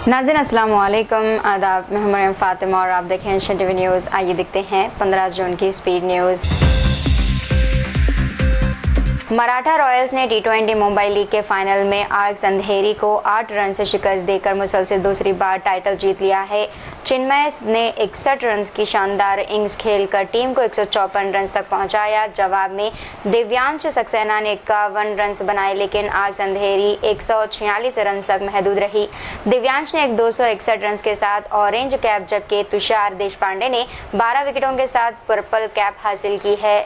नाज़रीन अस्सलाम वालेकुम, आदाब। मैं मरियम फातिमा और आप देखें एशियन टीवी न्यूज़। आइए देखते हैं 15 जून की स्पीड न्यूज़। मराठा रॉयल्स ने टी20 मुंबई लीग के फाइनल में आर्क्स अंधेरी को 8 रन से शिकस्त देकर मुसलसल दूसरी बार टाइटल जीत लिया है। चिन्मय ने 61 रन की शानदार इनिंग्स खेलकर टीम को 154 रन तक पहुंचाया। जवाब में दिव्यांश सक्सेना ने 51 रन बनाए, लेकिन आर्क्स अंधेरी 146 रन तक महदूद रही। दिव्यांश ने 261 रन के साथ ऑरेंज कैप, जबकि तुषार देशपांडे ने 12 विकेटों के साथ पर्पल कैप हासिल की है।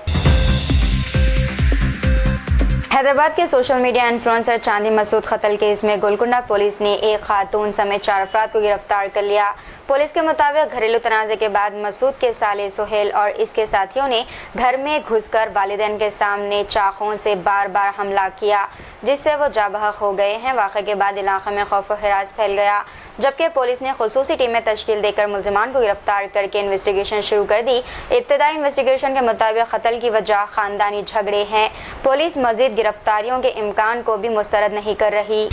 हैदराबाद के सोशल मीडिया इन्फ्लुएंसर चांदी मसूद कत्ल केस में गोलकुंडा पुलिस ने एक खातून समेत 4 अफराद को गिरफ्तार कर लिया। पुलिस के मुताबिक घरेलू तनाज़े के बाद मसूद के साले सुहेल और इसके साथियों ने घर में घुसकर वालिदैन के सामने चाकुओं से बार बार हमला किया, जिससे वो जाबहक हो गए हैं। वाक़े के बाद इलाके में खौफ व हिरास फैल गया, जबकि पुलिस ने खुसूसी टीमें तश्कील देकर मुल्ज़िमान को गिरफ्तार करके इन्वेस्टिगेशन शुरू कर दी। इब्तदाई इन्वेस्टिगेशन के मुताबिक कत्ल की वजह ख़ानदानी झगड़े हैं। पुलिस मज़ीद गिरफ्तारियों के इम्कान को भी मुस्तरद नहीं कर रही।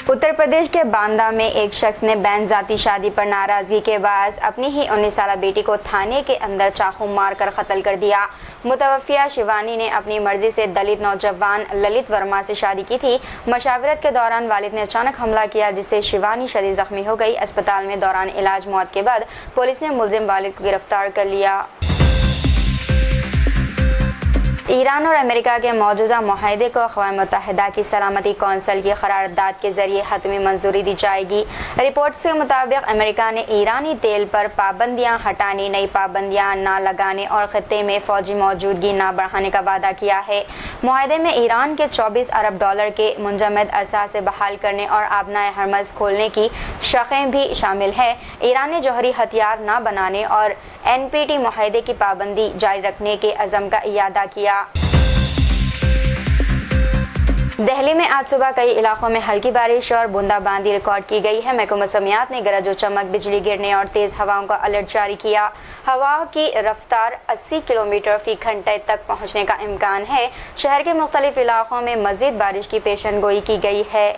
उत्तर प्रदेश के बांदा में एक शख्स ने बैन ज़ाती शादी पर नाराज़गी के बाद अपनी ही 19 साला बेटी को थाने के अंदर चाकू मारकर कत्ल कर दिया। मुतवफ़िया शिवानी ने अपनी मर्जी से दलित नौजवान ललित वर्मा से शादी की थी। मशावरत के दौरान वालिद ने अचानक हमला किया, जिससे शिवानी शदीद ज़ख्मी हो गई। अस्पताल में दौरान इलाज मौत के बाद पुलिस ने मुलजिम वालिद को गिरफ्तार कर लिया। ईरान और अमेरिका के मौजूदा मुआहदे को अक़वाम मुत्तहिदा की सलामती कौंसिल की करारदाद के जरिए हतमी मंजूरी दी जाएगी। रिपोर्ट्स के मुताबिक अमेरिका ने ईरानी तेल पर पाबंदियां हटाने, नई पाबंदियां ना लगाने और खत्ते में फ़ौजी मौजूदगी ना बढ़ाने का वादा किया है। मुआहदे में ईरान के 24 अरब डॉलर के मुंजमद असासे बहाल करने और आबनाए हरमज़ खोलने की शर्तें भी शामिल है। ईरान ने जौहरी हथियार ना बनाने और NPT मुआहदे की पाबंदी जारी रखने के अज़म का इयादा किया। दिल्ली में आज सुबह कई इलाकों में हल्की बारिश और बूंदाबांदी रिकॉर्ड की गई है। महकमा मौसमियात ने गरज और चमक, बिजली गिरने और तेज हवाओं का अलर्ट जारी किया। हवा की रफ्तार 80 किलोमीटर फी घंटे तक पहुंचने का इम्कान है। शहर के मुख्तलिफ इलाकों में मजीद बारिश की पेशनगोई की गई है।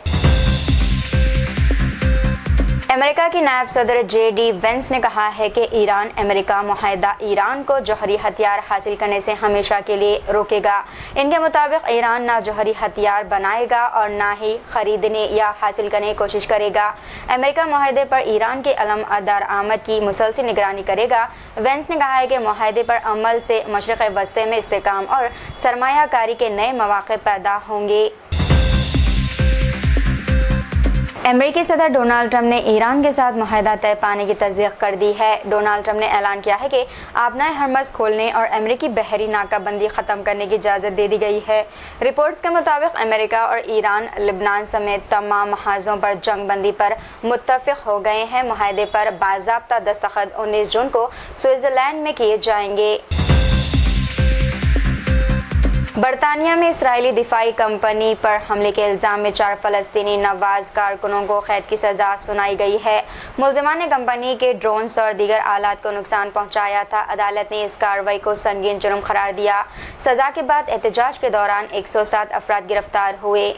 अमेरिका की नायब सदर JD वेंस ने कहा है कि ईरान अमेरिका मुआहदा ईरान को जौहरी हथियार हासिल करने से हमेशा के लिए रोकेगा। इनके मुताबिक ईरान ना जौहरी हथियार बनाएगा और ना ही खरीदने या हासिल करने की कोशिश करेगा। अमेरिका मुआहदे पर ईरान के अलम दरामद की मुसलसल निगरानी करेगा। वेंस ने कहा है कि मुआहदे पर अमल से मशरिक़ वस्ती में इस्तेहकाम और सरमायाकारी के नए मौक़े पैदा होंगे। अमेरिकी सदर डोनाल्ड ट्रंप ने ईरान के साथ मुआहदा तय पाने की तस्दीक कर दी है। डोनाल्ड ट्रंप ने ऐलान किया है कि आबनाए हरमज़ खोलने और अमेरिकी बहरी नाकाबंदी ख़त्म करने की इजाज़त दे दी गई है। रिपोर्ट्स के मुताबिक अमेरिका और ईरान लिबनान समेत तमाम महाज़ों पर जंग बंदी पर मुत्तफ़िक़ हो गए हैं। मुआहदे पर बाज़ाब्ता दस्तखत 19 जून को स्विट्ज़रलैंड में किए जाएंगे। बरतानिया में इसराइली दिफाई कंपनी पर हमले के इल्ज़ाम में 4 फ़लस्तीनी नवाज़ कारकुनों को कैद की सज़ा सुनाई गई है। मुल्ज़िमान ने कंपनी के ड्रोन्स और दीगर आलात को नुकसान पहुंचाया था। अदालत ने इस कार्रवाई को संगीन जुर्म करार दिया। सज़ा के बाद एहतजाज के दौरान 107 अफराद गिरफ्तार हुए।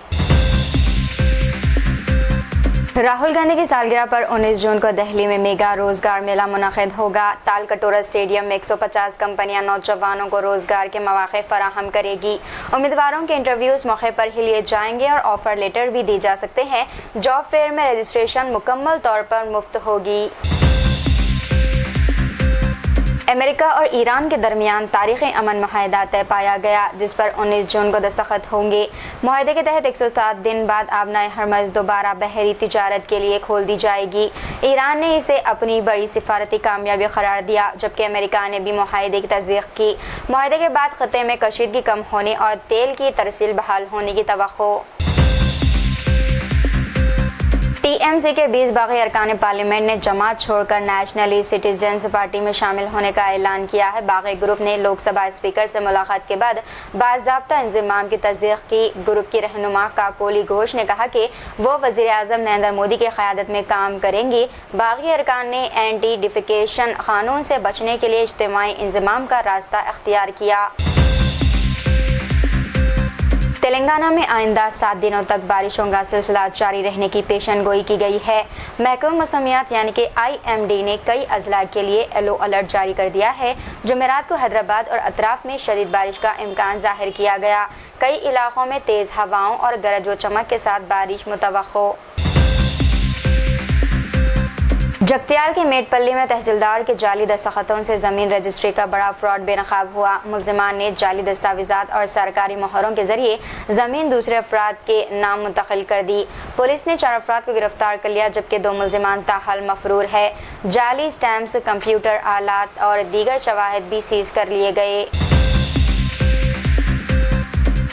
राहुल गांधी की सालगिरह पर 19 जून को दिल्ली में मेगा रोजगार मेला मुनक़िद होगा। ताल कटोरा स्टेडियम में 150 कंपनियां नौजवानों को रोजगार के मौक़े फराहम करेगी। उम्मीदवारों के इंटरव्यूज मौके पर ही लिए जाएंगे और ऑफर लेटर भी दिए जा सकते हैं। जॉब फेयर में रजिस्ट्रेशन मुकम्मल तौर पर मुफ्त होगी। अमेरिका और ईरान के दरमियान तारीख़ी अमन मुआहदा तय पाया गया, जिस पर 19 जून को दस्तखत होंगे। मुआहदे के तहत 107 दिन बाद आबनाए हरमज़ दोबारा बहरी तिजारत के लिए खोल दी जाएगी। ईरान ने इसे अपनी बड़ी सिफारती कामयाबी करार दिया, जबकि अमेरिका ने भी मुआहदे की तस्दीक की। मुआहदे के बाद ख़त्ते में कशीदगी कम होने और तेल की तरसील बहाल होने की तवक्को। TMC के 20 बागी अरकान पार्लियामेंट ने जमात छोड़कर नेशनली सिटीजन्स पार्टी में शामिल होने का ऐलान किया है। बागी ग्रुप ने लोकसभा स्पीकर से मुलाकात के बाद बाज़ाब्ता इंज़माम की तस्दीक की। ग्रुप की रहनुमा काकोली घोष ने कहा कि वो वज़ीर आज़म नरेंद्र मोदी की क़यादत में काम करेंगी। बागी अरकान ने एंटी डिफिकेशन क़ानून से बचने के लिए इज्तिमाई इंज़माम का रास्ता अख्तियार किया। तेलंगाना में आइंदा 7 दिनों तक बारिशों का सिलसिला जारी रहने की पेशन गोई की गई है। महकमा मौसमियात यानी कि IMD ने कई अजला के लिए येलो अलर्ट जारी कर दिया है। जुमेरात को हैदराबाद और अतराफ में शदीद बारिश का इम्कान जाहिर किया गया। कई इलाकों में तेज़ हवाओं और गरज व चमक के साथ बारिश मुतवक्को। जगतियाल के मेटपल्ली में तहसीलदार के जाली दस्तखतों से ज़मीन रजिस्ट्री का बड़ा फ्रॉड बेनकाब हुआ। मुल्ज़िमान ने जाली दस्तावेज़ात और सरकारी मोहरों के जरिए ज़मीन दूसरे अफराद के नाम मुंतकिल कर दी। पुलिस ने 4 अफराद को गिरफ्तार कर लिया, जबकि 2 मुल्ज़िमान ताहाल मफरूर है। जाली स्टैम्प्स, कंप्यूटर आलात और दीगर शवाहिद भी सीज कर लिए गए।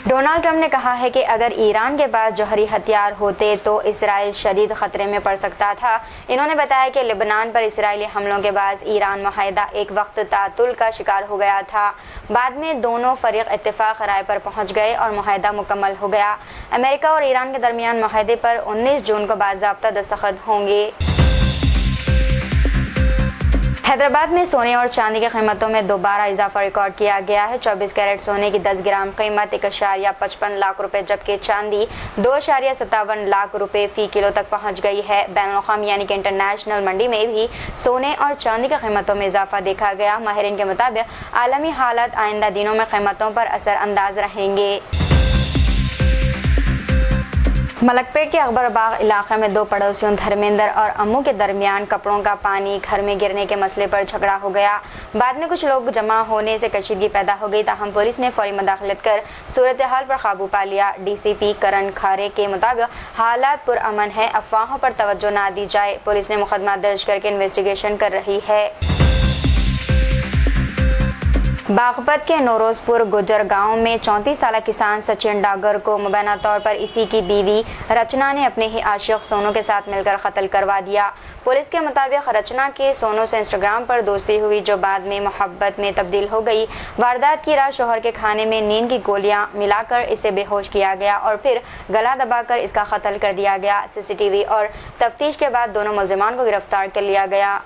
डोनाल्ड ट्रंप ने कहा है कि अगर ईरान के पास जौहरी हथियार होते तो इसराइल शदीद खतरे में पड़ सकता था। इन्होंने बताया कि लेबनान पर इसराइली हमलों के बाद ईरान मुआहिदा एक वक्त तातुल का शिकार हो गया था। बाद में दोनों फरीक इत्तेफाक राय पर पहुंच गए और मुआहिदा मुकम्मल हो गया। अमेरिका और ईरान के दरमियान मुआहिदे पर 19 जून को बाज़ाब्ता दस्तखत होंगे। हैदराबाद में सोने और चांदी की कीमतों में दोबारा इजाफा रिकॉर्ड किया गया है। 24 कैरेट सोने की 10 ग्राम कीमत 1.55 लाख रुपए, जबकि चांदी 2.57 लाख रुपए फी किलो तक पहुंच गई है। बैनुल-अक़वामी यानी कि इंटरनेशनल मंडी में भी सोने और चांदी की कीमतों में इजाफा देखा गया। माहिरीन के मुताबिक आलमी हालात आइंदा दिनों में कीमतों पर असर अंदाज रहेंगे। मलकपेट के अकबरबाग इलाके में 2 पड़ोसियों धर्मेंद्र और अम्मू के दरमियान कपड़ों का पानी घर में गिरने के मसले पर झगड़ा हो गया। बाद में कुछ लोग जमा होने से कशीदगी पैदा हो गई, ताहम पुलिस ने फौरी मुदाखलत कर सूरत हाल पर काबू पा लिया। DCP करण खारे के मुताबिक हालात पुरअमन है, अफवाहों पर तवज्जो ना दी जाए। पुलिस ने मुकदमा दर्ज करके इन्वेस्टिगेशन कर रही है। बागपत के नौरोजपुर गुजर गांव में 34 साल किसान सचिन डागर को मुबैना तौर पर इसी की बीवी रचना ने अपने ही आशिक सोनू के साथ मिलकर कत्ल करवा दिया। पुलिस के मुताबिक रचना के सोनू से इंस्टाग्राम पर दोस्ती हुई, जो बाद में मोहब्बत में तब्दील हो गई। वारदात की रात शोहर के खाने में नींद की गोलियां मिलाकर इसे बेहोश किया गया और फिर गला दबाकर इसका कत्ल कर दिया गया। CCTV और तफ्तीश के बाद दोनों मुल्जिमान को गिरफ्तार कर लिया गया।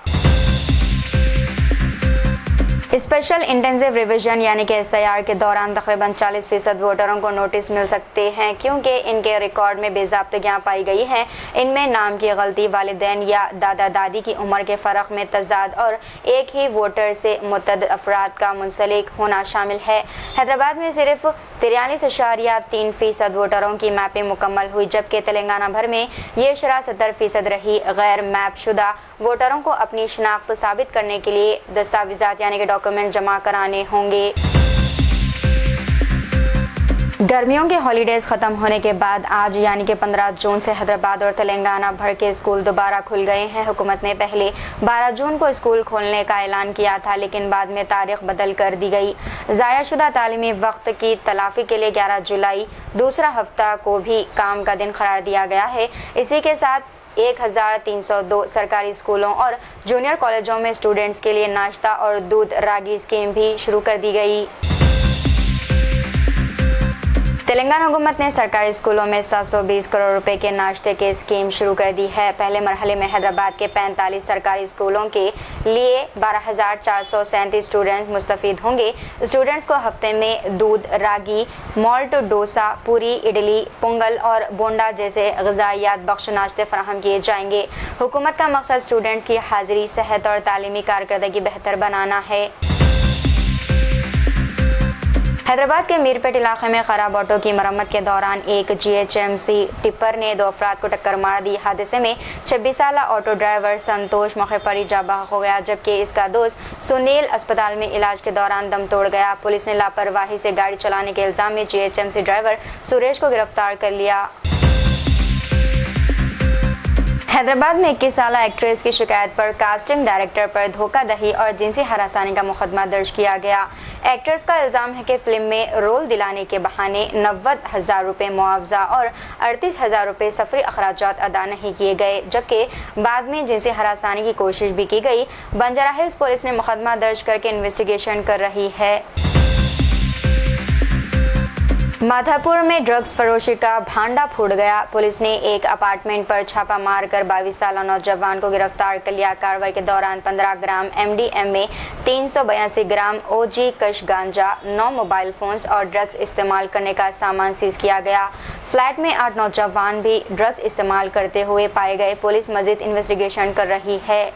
स्पेशल इंटेंसिव रिवीजन यानी कि SIR के दौरान तकरीबन 40% वोटरों को नोटिस मिल सकते हैं, क्योंकि इनके रिकॉर्ड में बेज़ाब्तगियां पाई गई हैं। इनमें नाम की गलती, वालिदैन या दादा दादी की उम्र के फ़र्क में तजाद और एक ही वोटर से मुतअद्दिद अफराद का मुंसलिक होना शामिल है। हैदराबाद में सिर्फ 43.3% वोटरों की मैपिंग मुकम्मल हुई, जबकि तेलंगाना भर में ये शरह 70% रही। गैर मैप शुदा वोटरों को अपनी शनाख्त साबित करने के लिए दस्तावेज़ात यानी कि डॉक्यूमेंट जमा कराने होंगे। गर्मियों के हॉलीडेज ख़त्म होने के बाद आज यानी कि 15 जून से हैदराबाद और तेलंगाना भर के स्कूल दोबारा खुल गए हैं। हुकूमत ने पहले 12 जून को स्कूल खोलने का ऐलान किया था, लेकिन बाद में तारीख बदल कर दी गई। ज़ायाशुदा तालीमी वक्त की तलाफ़ी के लिए 11 जुलाई दूसरा हफ्ता को भी काम का दिन करार दिया गया है। इसी के साथ 1302 सरकारी स्कूलों और जूनियर कॉलेजों में स्टूडेंट्स के लिए नाश्ता और दूध रागी स्कीम भी शुरू कर दी गई। तेलंगाना हुकूमत ने सरकारी स्कूलों में 720 करोड़ रुपए के नाश्ते की स्कीम शुरू कर दी है। पहले मरहले में हैदराबाद के 45 सरकारी स्कूलों के लिए 12,437 स्टूडेंट्स मुस्तफीद होंगे। स्टूडेंट्स को हफ्ते में दूध, रागी, मॉल्ट, डोसा, पूरी, इडली, पोंगल और बोंडा जैसे ग़िज़ाइयात बख्श नाश्ते फराहम किए जाएंगे। हुकूमत का मकसद स्टूडेंट्स की हाजिरी, सेहत और तालीमी कारकर्दगी बेहतर बनाना है। हैदराबाद के मीरपेट इलाके में खराब ऑटो की मरम्मत के दौरान एक GHMC टिप्पर ने 2 अफराद को टक्कर मार दी। हादसे में 26 साल ऑटो ड्राइवर संतोष मौके पर ही जाँ बहक हो गया, जबकि इसका दोस्त सुनील अस्पताल में इलाज के दौरान दम तोड़ गया। पुलिस ने लापरवाही से गाड़ी चलाने के इल्जाम में GHMC ड्राइवर सुरेश को गिरफ्तार कर लिया। हैदराबाद में 21 साल एक्ट्रेस की शिकायत पर कास्टिंग डायरेक्टर पर धोखाधड़ी और जिनसी हरासानी का मुकदमा दर्ज किया गया। एक्ट्रेस का इल्जाम है कि फिल्म में रोल दिलाने के बहाने 90,000 रुपये मुआवजा और 38,000 रुपये सफरी अखराजात अदा नहीं किए गए, जबकि बाद में जिनसी हरासानी की कोशिश भी की गई। बंजारा हिल्स पुलिस ने मुकदमा दर्ज करके इन्वेस्टिगेशन कर रही है। माधापुर में ड्रग्स फरोशी का भांडा फूट गया। पुलिस ने एक अपार्टमेंट पर छापा मारकर 22 साल नौजवान को गिरफ्तार कर लिया। कार्रवाई के दौरान 15 ग्राम MDMA, 382 ग्राम OG कश गांजा, 9 मोबाइल फोन्स और ड्रग्स इस्तेमाल करने का सामान सीज किया गया। फ्लैट में 8 नौजवान भी ड्रग्स इस्तेमाल करते हुए पाए गए। पुलिस मजीद इन्वेस्टिगेशन कर रही है।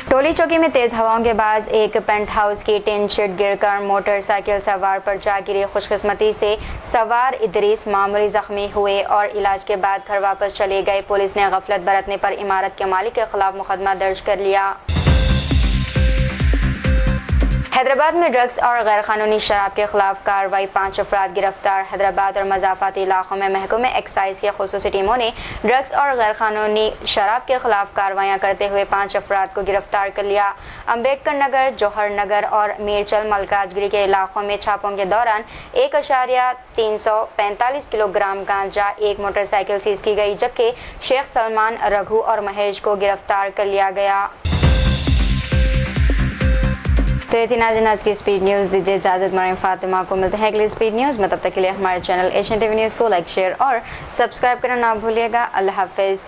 टोली चौकी में तेज हवाओं के बाद एक पेंट हाउस की टिन शेड गिरकर मोटरसाइकिल सवार पर जा गिरी। खुशकिस्मती से सवार इदरीस मामूली जख्मी हुए और इलाज के बाद घर वापस चले गए। पुलिस ने गफलत बरतने पर इमारत के मालिक के खिलाफ मुकदमा दर्ज कर लिया। हैदराबाद में ड्रग्स और गैर कानूनी शराब के खिलाफ कार्रवाई, 5 अफराद गिरफ्तार। हैदराबाद और मज़ाफ़ाती इलाकों में महकमे एक्साइज की खुसूसी टीमों ने ड्रग्स और गैर कानूनी शराब के खिलाफ कार्रवाइयाँ करते हुए 5 अफराद को गिरफ्तार कर लिया। अम्बेडकर नगर, जौहर नगर और मीरचल मलकाजगिरी के इलाकों में छापों के दौरान 1.345 किलोग्राम गांजा, 1 मोटरसाइकिल सीज की गई, जबकि शेख सलमान, रघु और महेश को गिरफ्तार कर लिया गया। तो ये थी नाज़रीन आज की स्पीड न्यूज़। दीजिए इजाज़त, मरीम फातिमा को मिलते हैं अगली स्पीड न्यूज़ में। तब तक के लिए हमारे चैनल एशियन टीवी न्यूज़ को लाइक, शेयर और सब्सक्राइब करना ना भूलिएगा। अल्लाह हाफिज़।